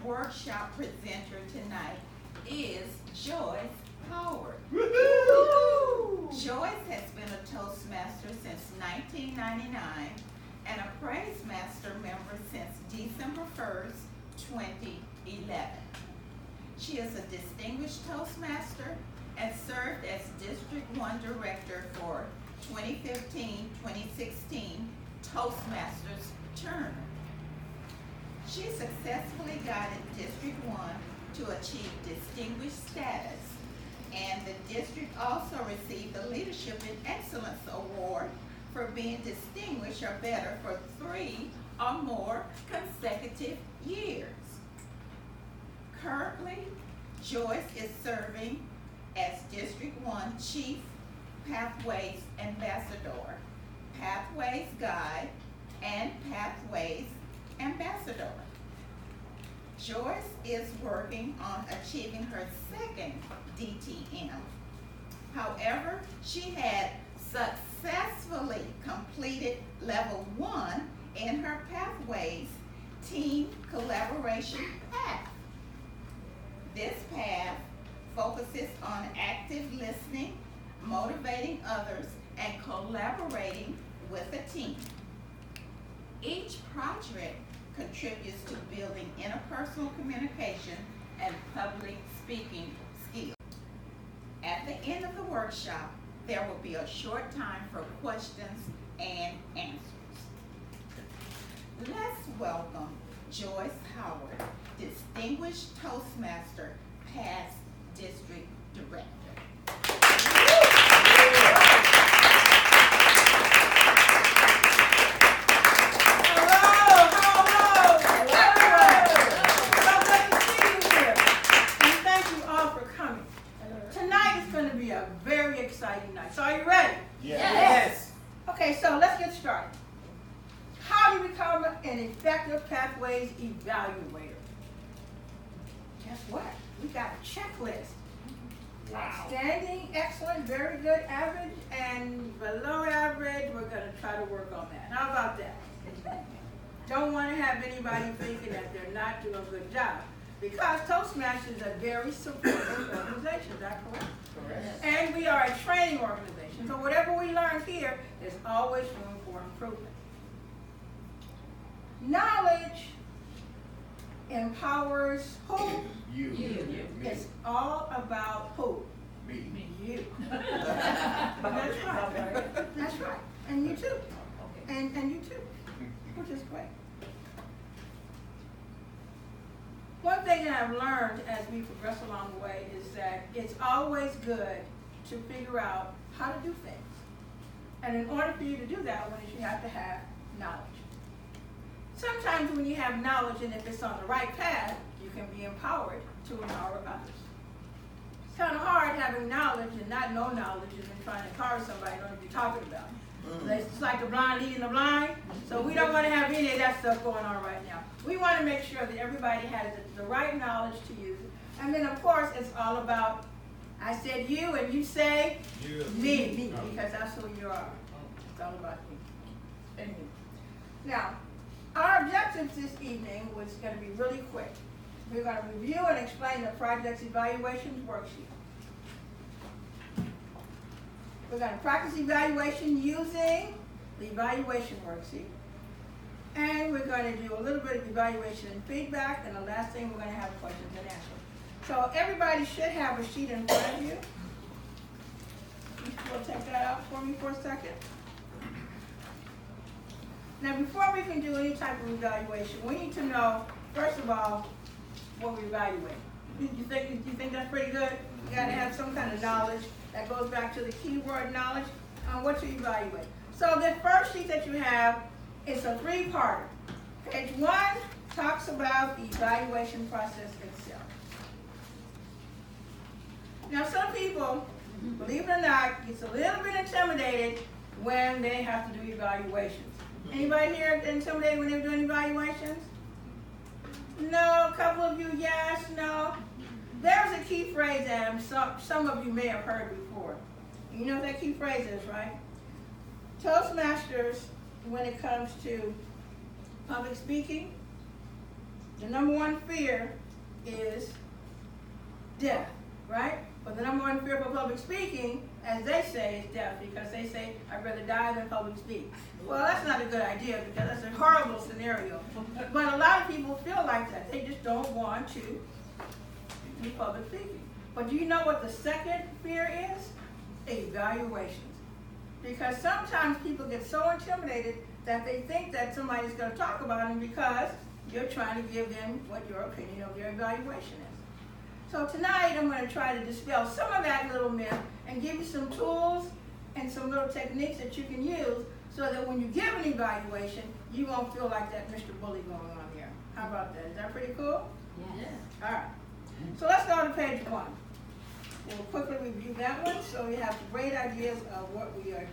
workshop presenter tonight is Joyce Howard. Joyce has been a Toastmaster since 1999 and a Praise Master member since December 1st, 2011. She is a distinguished Toastmaster and served as District 1 Director for 2015-2016 Toastmasters Tournament. She successfully guided District 1 to achieve distinguished status, and the district also received the Leadership in Excellence Award for being distinguished or better for 3 or more consecutive years. Currently, Joyce is serving as District 1 Chief Pathways Ambassador, Pathways Guide, and Pathways Ambassador. Joyce is working on achieving her second DTM. However, she had successfully completed level 1 in her Pathways Team Collaboration Path. This path focuses on active listening, motivating others, and collaborating with a team. Each project contributes to building interpersonal communication and public speaking skills. At the end of the workshop, there will be a short time for questions and answers. Let's welcome Joyce Howard, Distinguished Toastmaster, past District Director. So are you ready? Yes. Okay, so let's get started. How do you become an effective Pathways evaluator? Guess what? We got a checklist. Wow. Outstanding, excellent, very good, average, and below average. We're going to try to work on that. How about that? Don't want to have anybody thinking that they're not doing a good job. Because Toastmasters is a very supportive organization, is that correct? Correct. And we are a training organization, so whatever we learn here, there's always room for improvement. Knowledge empowers who? You. It's all about who? Me. You. That's right. That's right. And you too. And you too, which is great. One thing that I've learned as we progress along the way is that it's always good to figure out how to do things. And in order for you to do that, you have to have knowledge. Sometimes when you have knowledge, and if it's on the right path, you can be empowered to empower others. It's kind of hard having knowledge and not know knowledge and then trying to empower somebody you don't know what you're talking about. It's like the blind leading the blind. So we don't want to have any of that stuff going on right now. We want to make sure that everybody has the right knowledge to use it. And then, of course, it's all about, I said you, and you say me, because that's who you are. It's all about me and you. Now, our objectives this evening was going to be really quick. We're going to review and explain the project's evaluations worksheet. We're going to practice evaluation using the evaluation worksheet. And we're going to do a little bit of evaluation and feedback. And the last thing, we're going to have questions and answers. So everybody should have a sheet in front of you. You will take that out for me for a second. Now, before we can do any type of evaluation, we need to know, first of all, what we evaluate. You think that's pretty good? You got to have some kind of knowledge. That goes back to the keyword knowledge on what you evaluate. So the first sheet that you have is a 3-parter. Page 1 talks about the evaluation process itself. Now some people, believe it or not, gets a little bit intimidated when they have to do evaluations. Anybody here get intimidated when they're doing evaluations? No, a couple of you, yes, no. There's a key phrase that some of you may have heard before. You know what that key phrase is, right? Toastmasters, when it comes to public speaking, the number one fear is death, right? But the number one fear for public speaking, as they say, is death, because they say, I'd rather die than public speak. Well, that's not a good idea, because that's a horrible scenario. But a lot of people feel like that. They just don't want to do public speaking. But do you know what the second fear is? Evaluations. Because sometimes people get so intimidated that they think that somebody's going to talk about them because you're trying to give them what your opinion of their evaluation is. So tonight I'm going to try to dispel some of that little myth and give you some tools and some little techniques that you can use so that when you give an evaluation, you won't feel like that Mr. Bully going on there. How about that? Is that pretty cool? Yes. All right. So let's go to page 1. We'll quickly review that one so you have great ideas of what we are doing.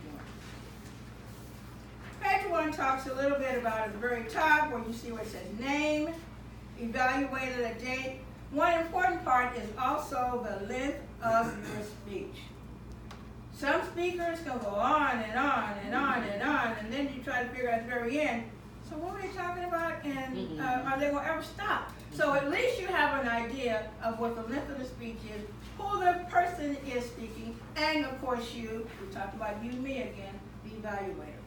Page 1 talks a little bit about at the very top where you see where it says name, evaluated a date. One important part is also the length of your speech. Some speakers can go on and on and on and on, and then you try to figure out at the very end, so what were they talking about, and are they going to ever stop? So at least you have an idea of what the length of the speech is, who the person is speaking, and of course you, we talked about you, me again, the evaluator.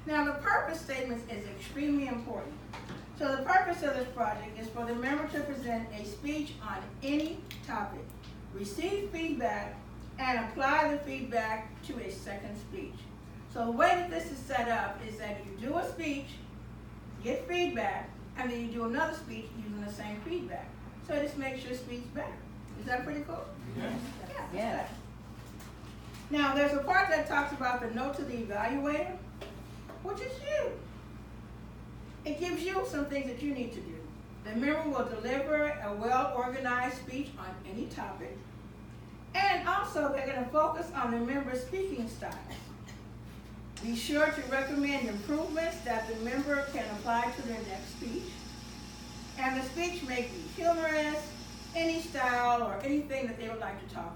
Now the purpose statement is extremely important. So the purpose of this project is for the member to present a speech on any topic, receive feedback, and apply the feedback to a second speech. So the way that this is set up is that you do a speech, get feedback, and then you do another speech using the same feedback. So this makes your speech better. Is that pretty cool? Yes. Yeah. That's good. Now there's a part that talks about the note to the evaluator, which is you. It gives you some things that you need to do. The member will deliver a well-organized speech on any topic. And also, they're going to focus on the member's speaking style. Be sure to recommend improvements that the member can apply to their next speech. And the speech may be humorous, any style, or anything that they would like to talk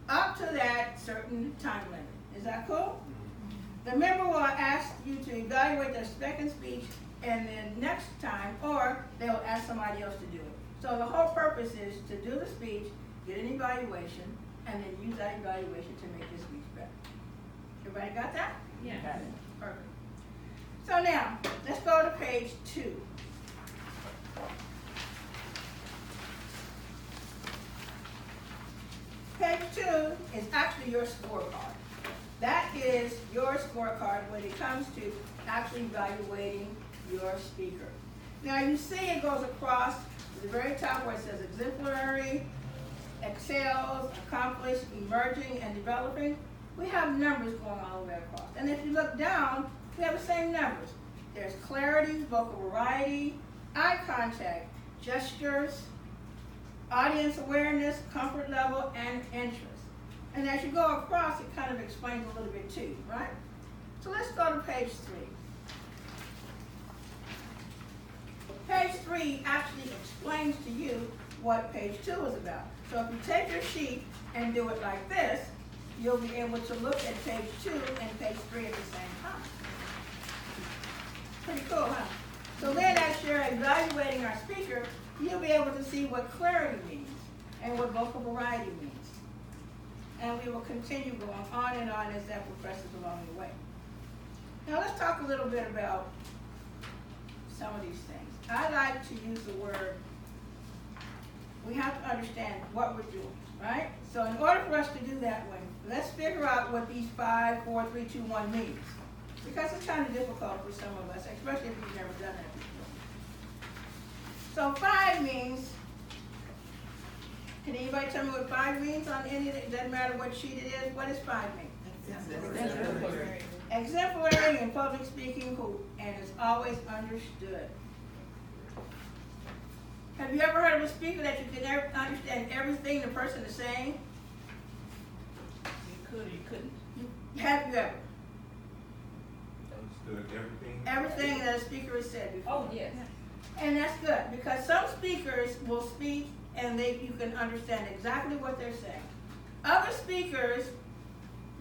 on, up to that certain time limit. Is that cool? The member will ask you to evaluate their second speech and then next time, or they'll ask somebody else to do it. So the whole purpose is to do the speech, get an evaluation, and then use that evaluation to make your speech better. Everybody got that? Yeah. Perfect. So now, let's go to page 2. Page 2 is actually your scorecard. That is your scorecard when it comes to actually evaluating your speaker. Now you see it goes across to the very top where it says exemplary, excels, accomplished, emerging, and developing. We have numbers going all the way across. And if you look down, we have the same numbers. There's clarity, vocal variety, eye contact, gestures, audience awareness, comfort level, and interest. And as you go across, it kind of explains a little bit too, right? So let's go to page 3. Page 3 actually explains to you what page 2 is about. So if you take your sheet and do it like this, you'll be able to look at page 2 and page 3 at the same time. Pretty cool, huh? So then as you're evaluating our speaker, you'll be able to see what clarity means and what vocal variety means. And we will continue going on and on as that progresses along the way. Now let's talk a little bit about some of these things. I like to use the word, we have to understand what we're doing, right? So in order for us to do that one, let's figure out what these 5, 4, 3, 2, 1 means. Because it's kind of difficult for some of us, especially if you've never done that before. So 5 means, can anybody tell me what 5 means on any of it? Doesn't matter what sheet it is. What does 5 mean? Exemplary. Exemplary in public speaking, and is always understood. Have you ever heard of a speaker that you can understand everything the person is saying? You could or you couldn't. Have you ever? Understood everything. Everything that a speaker has said before. Oh, yes. And that's good, because some speakers will speak and you can understand exactly what they're saying. Other speakers,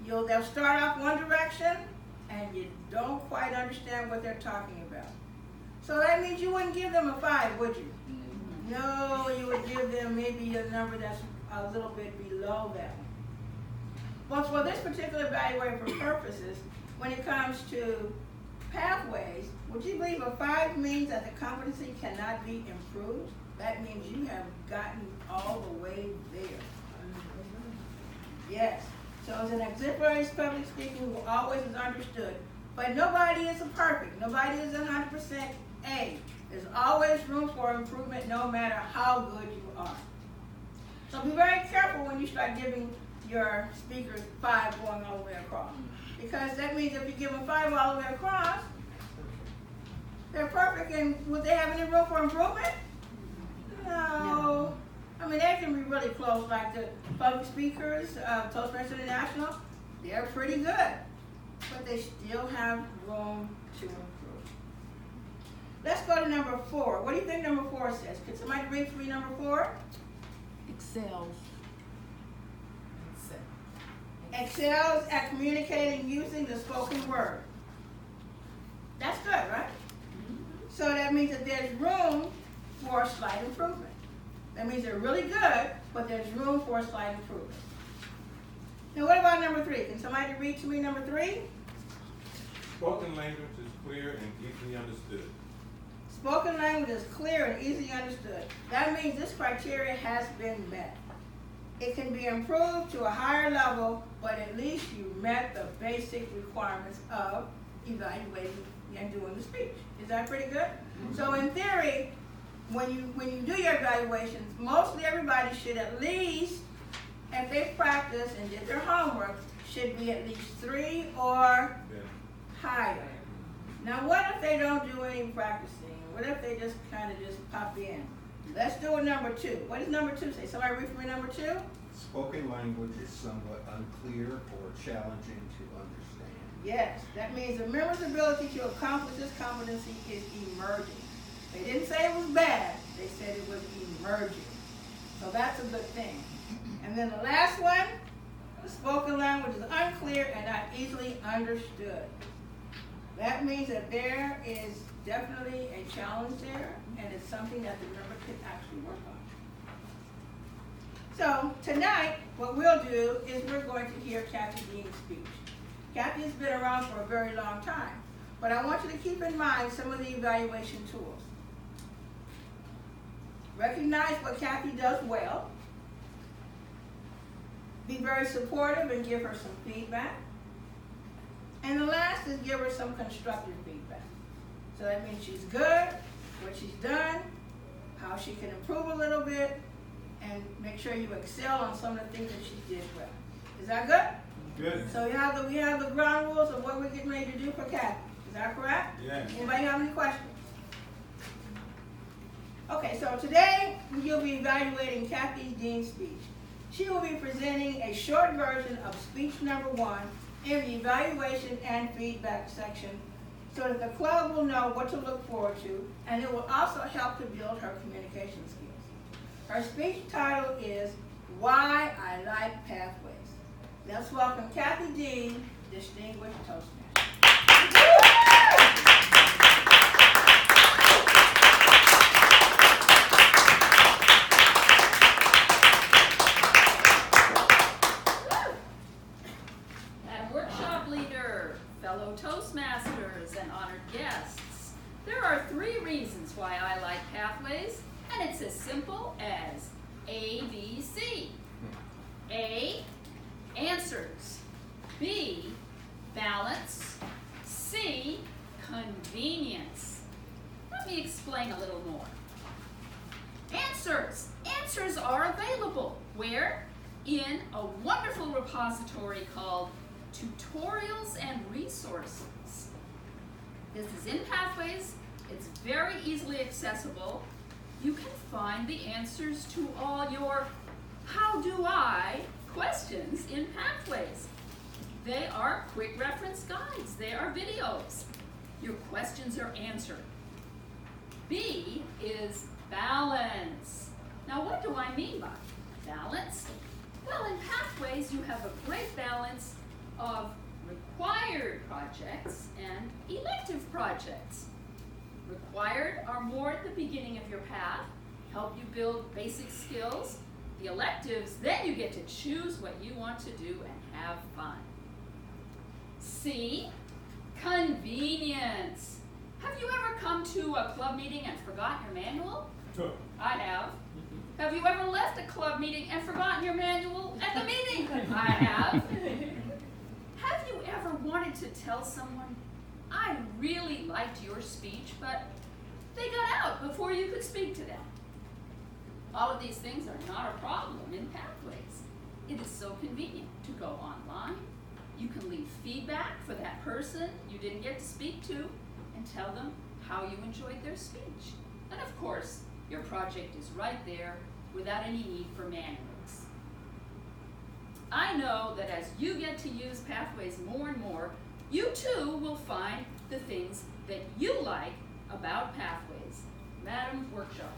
they'll start off one direction and you don't quite understand what they're talking about. So that means you wouldn't give them a 5, would you? No, you would give them maybe a number that's a little bit below that. Well, for this particular evaluation purposes, when it comes to pathways, would you believe a 5 means that the competency cannot be improved? That means you have gotten all the way there. Yes. So as an exemplary public speaker who always is understood, but nobody is perfect. Nobody is 100% A. There's always room for improvement no matter how good you are. So be very careful when you start giving your speakers 5 going all the way across. Because that means if you give them 5 all the way across, they're perfect, and would they have any room for improvement? No. I mean, they can be really close, like the public speakers, Toastmasters International, they're pretty good, but they still have room to improve. Let's go to number 4. What do you think number 4 says? Can somebody read for me number 4? Excels. Excels at communicating using the spoken word. That's good, right? So that means that there's room for a slight improvement. That means they're really good, but there's room for a slight improvement. Now what about number 3? Can somebody read to me number 3? Spoken language is clear and easily understood. Spoken language is clear and easily understood. That means this criteria has been met. It can be improved to a higher level, but at least you met the basic requirements of evaluating and doing the speech. Is that pretty good? So in theory, when you do your evaluations, mostly everybody should at least, if they practiced and did their homework, should be at least 3 or higher. Now what if they don't do any practicing? What if they just kind of just pop in? Let's do a number 2. What does number 2 say? Somebody read for me number 2? Spoken language is somewhat unclear or challenging to understand. Yes, that means the member's ability to accomplish this competency is emerging. They didn't say it was bad, they said it was emerging. So that's a good thing. And then the last one, the spoken language is unclear and not easily understood. That means that there is definitely a challenge there, and it's something that the member can actually work on. So tonight, what we'll do is we're going to hear Kathy Dean's speech. Kathy has been around for a very long time, but I want you to keep in mind some of the evaluation tools. Recognize what Kathy does well. Be very supportive and give her some feedback. And the last is give her some constructive feedback. So that means she's good, what she's done, how she can improve a little bit, and make sure you excel on some of the things that she did well. Is that good? Good. So we have the ground rules of what we're getting ready to do for Kathy. Is that correct? Yes. Anybody have any questions? Okay, so today you'll be evaluating Kathy Dean's speech. She will be presenting a short version of speech number 1 in the evaluation and feedback section so that the club will know what to look forward to, and it will also help to build her communication skills. Her speech title is Why I Like Pathways. Let's welcome Kathy Dean, Distinguished Toastmaster. Madam Workshop Leader, fellow Toastmasters, and honored guests, there are 3 reasons why I like Pathways, and it's as simple as A, B, C. A, answers. B, balance. C, convenience. Let me explain a little more. Answers. Answers are available. Where? In a wonderful repository called Tutorials and Resources. This is in Pathways. It's very easily accessible. You can find the answers to all your how do I questions in Pathways. They are quick reference guides. They are videos. Your questions are answered. B is balance. Now what do I mean by balance? Well, in Pathways you have a great balance of required projects and elective projects. Required are more at the beginning of your path, help you build basic skills. The electives, then you get to choose what you want to do and have fun. C, convenience. Have you ever come to a club meeting and forgotten your manual? Sure. I have. Have you ever left a club meeting and forgotten your manual at the meeting? I have. Have you ever wanted to tell someone, I really liked your speech, but they got out before you could speak to them? All of these things are not a problem in Pathways. It is so convenient to go online. You can leave feedback for that person you didn't get to speak to and tell them how you enjoyed their speech. And of course, your project is right there without any need for manuals. I know that as you get to use Pathways more and more, you too will find the things that you like about Pathways. Madam Workshop.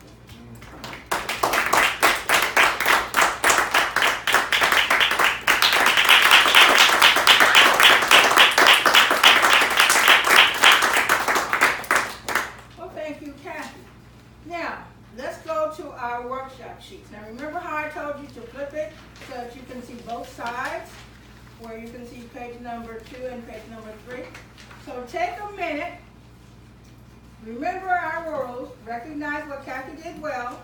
Now, let's go to our workshop sheets. Now remember how I told you to flip it so that you can see both sides, where you can see page number 2 and page number 3. So take a minute, remember our rules, recognize what Kathy did well,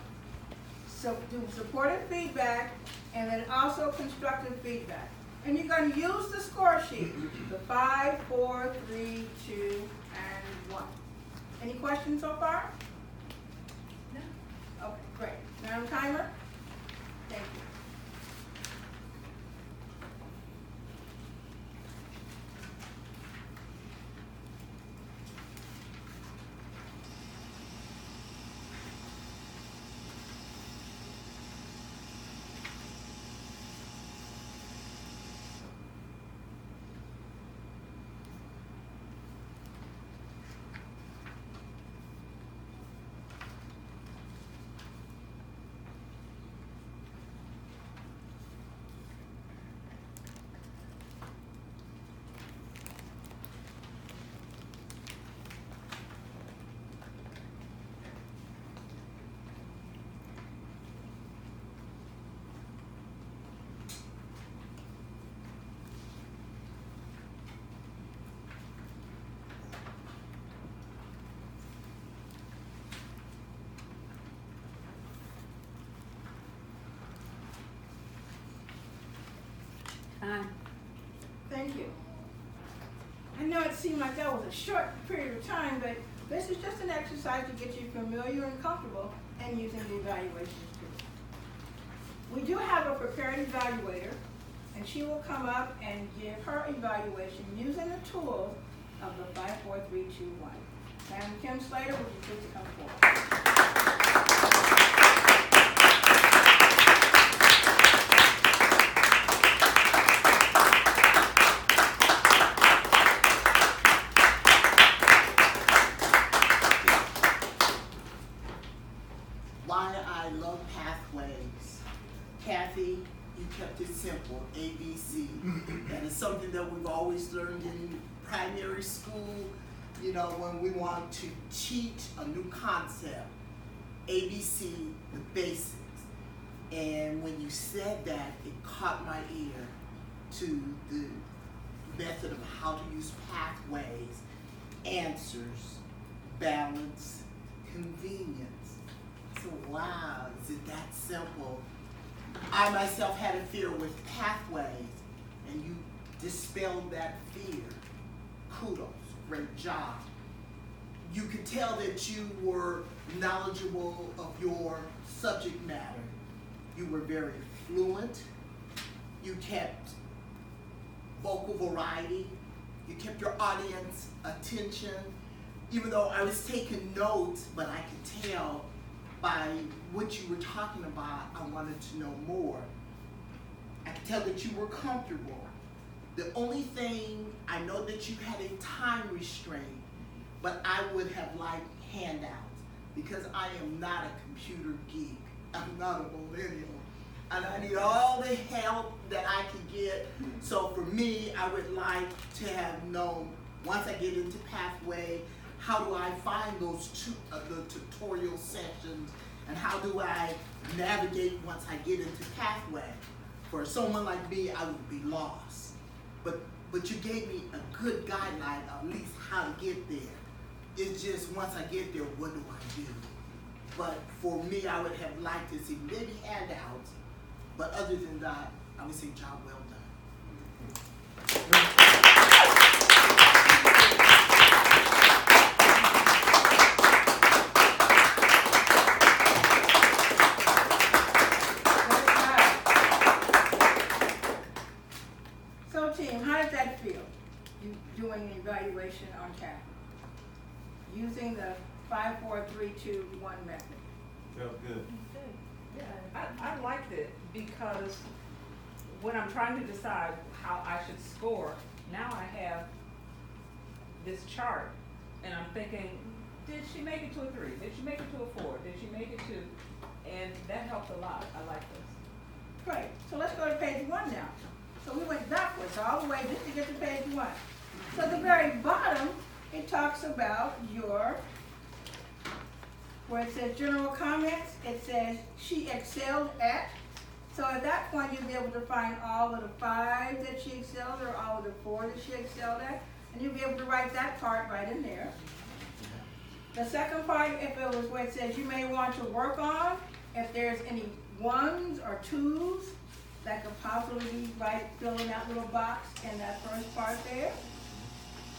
so do supportive feedback, and then also constructive feedback. And you're going to use the score sheet, the 5, 4, 3, 2, and 1. Any questions so far? Okay, great. Madam Timer? Thank you. Thank you. I know it seemed like that was a short period of time, but this is just an exercise to get you familiar and comfortable and using the evaluation tool. We do have a prepared evaluator, and she will come up and give her evaluation using the tools of the 5, 4, 3, 2, 1. Madam Kim Slater, would you please come forward? Why I love Pathways. Kathy, you kept it simple, ABC. That is something that we've always learned in primary school, you know, when we want to teach a new concept. ABC, the basics. And when you said that, it caught my ear to the method of how to use Pathways, answers, balance, convenience. So wow, is it that simple? I myself had a fear with Pathways, and you dispelled that fear. Kudos, great job. You could tell that you were knowledgeable of your subject matter. You were very fluent. You kept vocal variety. You kept your audience attention. Even though I was taking notes, but I could tell by what you were talking about, I wanted to know more. I could tell that you were comfortable. The only thing, I know that you had a time restraint, but I would have liked handouts because I am not a computer geek. I'm not a millennial. And I need all the help that I could get. So for me, I would like to have known, once I get into Pathway, how do I find those the tutorial sessions and how do I navigate once I get into pathway. For someone like me, I would be lost. But you gave me a good guideline of at least how to get there. It's just once I get there, what do I do? But for me, I would have liked to see maybe handouts, but other than that, I would say job well done. So team, how does that feel? You doing an evaluation on Kathy? Using the 5, 4, 3, 2, 1 method. Felt good. Yeah, I liked it because when I'm trying to decide how I should score, now I have this chart and I'm thinking, did she make it to a 3? Did she make it to a 4? Did she make it to, and that helped a lot. I like this. Great, so let's go to page 1 now. So we went backwards all the way just to get to page 1. So at the very bottom, it talks about where it says general comments, it says she excelled at. So at that point, you'll be able to find all of the 5 that she excelled or all of the 4 that she excelled at. And you'll be able to write that part right in there. The second part, if it was where it says you may want to work on, if there's any 1s or 2s, that could possibly be fill in that little box in that first part there.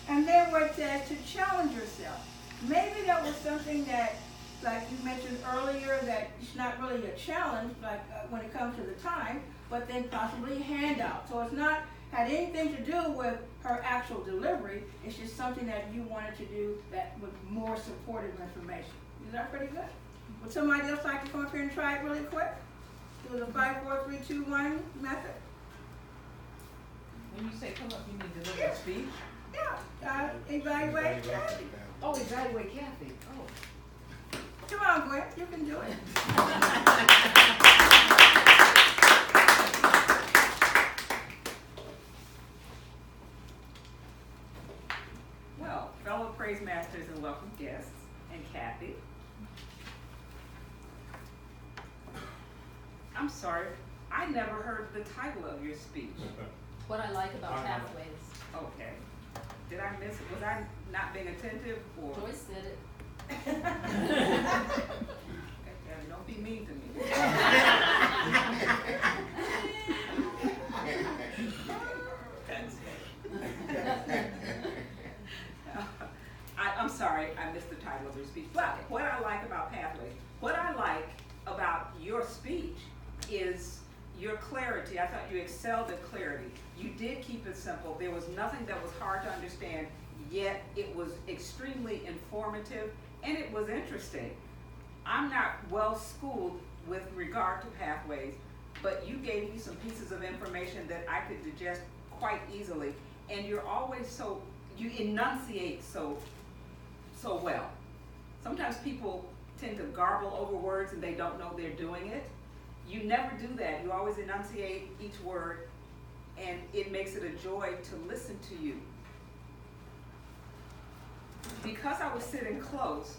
And then where it says to challenge yourself. Maybe that was something that, like you mentioned earlier, that it's not really a challenge, like when it comes to the time, but then possibly a handout. So it's not had anything to do with her actual delivery. It's just something that you wanted to do that with more supportive information. Is that pretty good? Would somebody else like to come up here and try it really quick? Do the 5, 4, 3, 2, 1 method? When you say come up, you mean deliver a speech? Yeah. Evaluate Kathy. Oh, evaluate Kathy. Oh. Come on, Gwen. You can do it. Well, fellow praise masters and welcome guests, and Kathy. I'm sorry, I never heard the title of your speech. What I like about pathways. Okay. Did I miss it? Was I not being attentive or? Joyce said it. Okay, don't be mean to me. I'm sorry, I missed the title of your speech. But what I like about Pathways, what I like about your speech is your clarity. I thought you excelled at clarity. You did keep it simple. There was nothing that was hard to understand, yet it was extremely informative and it was interesting. I'm not well schooled with regard to Pathways, but you gave me some pieces of information that I could digest quite easily. And you're always you enunciate so well. Sometimes people tend to garble over words and they don't know they're doing it. You never do that. You always enunciate each word, and it makes it a joy to listen to you. Because I was sitting close,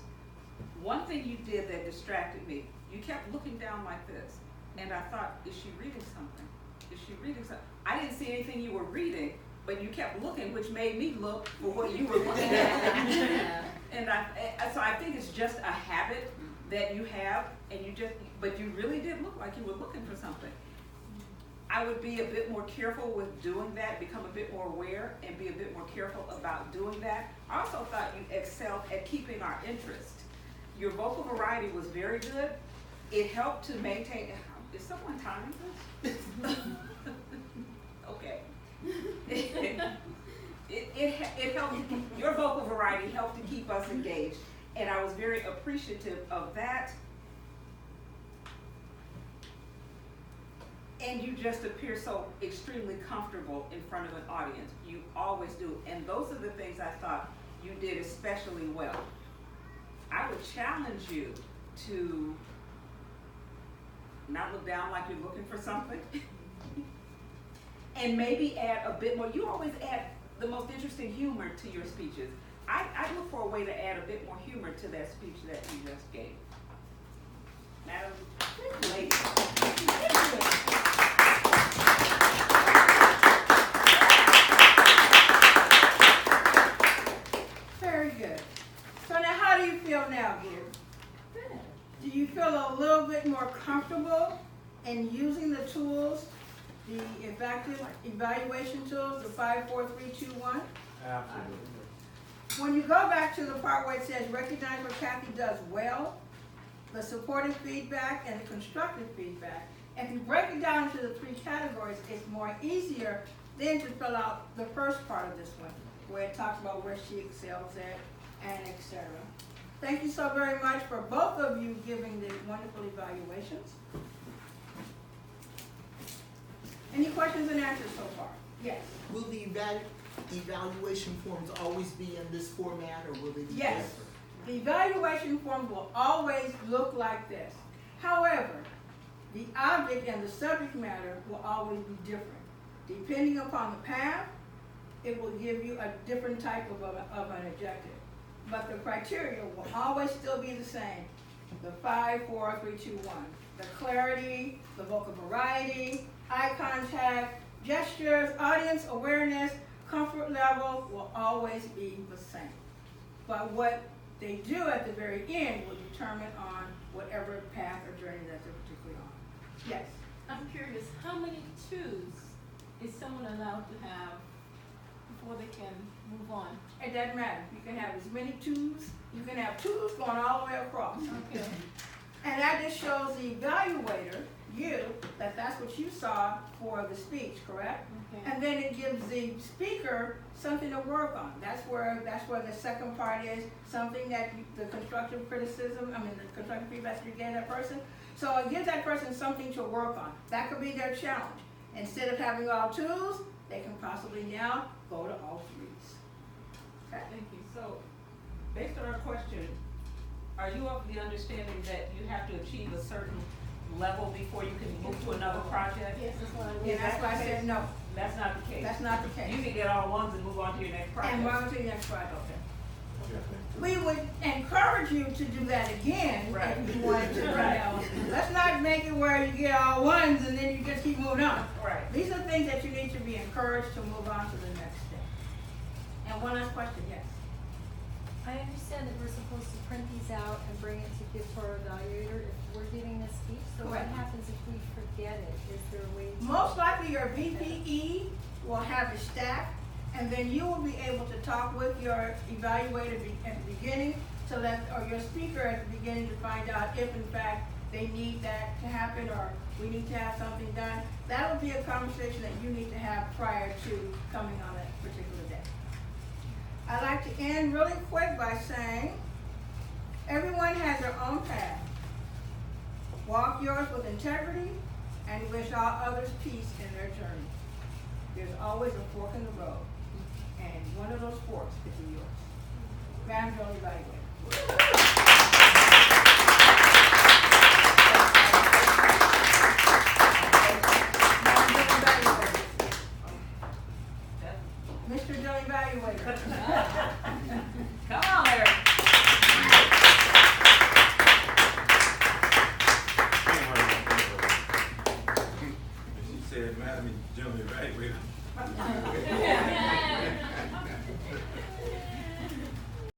one thing you did that distracted me, you kept looking down like this, and I thought, is she reading something? Is she reading something? I didn't see anything you were reading, but you kept looking, which made me look for what you were looking at. And so I think it's just a habit that you have, and but you really did look like you were looking for something. I would be a bit more careful with doing that, become a bit more aware, and be a bit more careful about doing that. I also thought you excelled at keeping our interest. Your vocal variety was very good. It helped to maintain, is someone timing this? Okay. It helped, your vocal variety helped to keep us engaged, and I was very appreciative of that. And you just appear so extremely comfortable in front of an audience. You always do, and those are the things I thought you did especially well. I would challenge you to not look down like you're looking for something, and maybe add a bit more. You always add the most interesting humor to your speeches. I look for a way to add a bit more humor to that speech that you just gave. Madam Lady. Very good. So now how do you feel now, Gil? Do you feel a little bit more comfortable in using the tools, the effective evaluation tools, the 5, 4, 3, 2, 1? Absolutely. When you go back to the part where it says recognize what Kathy does well, the supportive feedback and the constructive feedback, if you break it down into the 3 categories, it's more easier then to fill out the first part of this one, where it talks about where she excels at, and etc. Thank you so very much for both of you giving the wonderful evaluations. Any questions and answers so far? Yes. Will the evaluation forms always be in this format, or will they be Yes. different? The evaluation form will always look like this. However, the object and the subject matter will always be different. Depending upon the path, it will give you a different type of an objective. But the criteria will always still be the same. The 5, 4, 3, 2, 1. The clarity, the vocal variety, eye contact, gestures, audience awareness, comfort level will always be the same. But what they do at the very end will determine on whatever path or journey that they're particularly on. Yes? I'm curious, how many twos is someone allowed to have before they can move on? It doesn't matter. You can have as many twos. You can have twos going all the way across. Okay. And that just shows the evaluator, you, that that's what you saw for the speech, correct? Okay. And then it gives the speaker something to work on. That's where the second part is, something that the constructive criticism, the constructive feedback you gave that person. So it gives that person something to work on. That could be their challenge. Instead of having all twos, they can possibly now go to all threes. Okay? Thank you. So, based on our question, are you of the understanding that you have to achieve a certain level before you can move to another project? Yes, that's what I Yeah, that's why I said no. That's not the case. That's not the case. You can get all ones and move on to your next project. And move to the next project. Yeah, thank you. We would encourage you to do that again Right. if you wanted to. Right. Let's not make it where you get all ones and then you just keep moving on. Right. These are things that you need to be encouraged to move on to the next step. And one last question, yes. I understand that we're supposed to print these out and bring it to give to our evaluator if we're giving this speech, so what Correct. happens if we forget it? Is there a way to? Most likely your VPE will have it stacked, and then you will be able to talk with your evaluator at the beginning or your speaker at the beginning to find out if in fact they need that to happen or we need to have something done. That will be a conversation that you need to have prior to coming on that particular day. I'd like to end really quick by saying everyone has their own path. Walk yours with integrity and wish all others peace in their journey. There's always a fork in the road, and one of those forks could be yours. Madam Jolie Evaluator.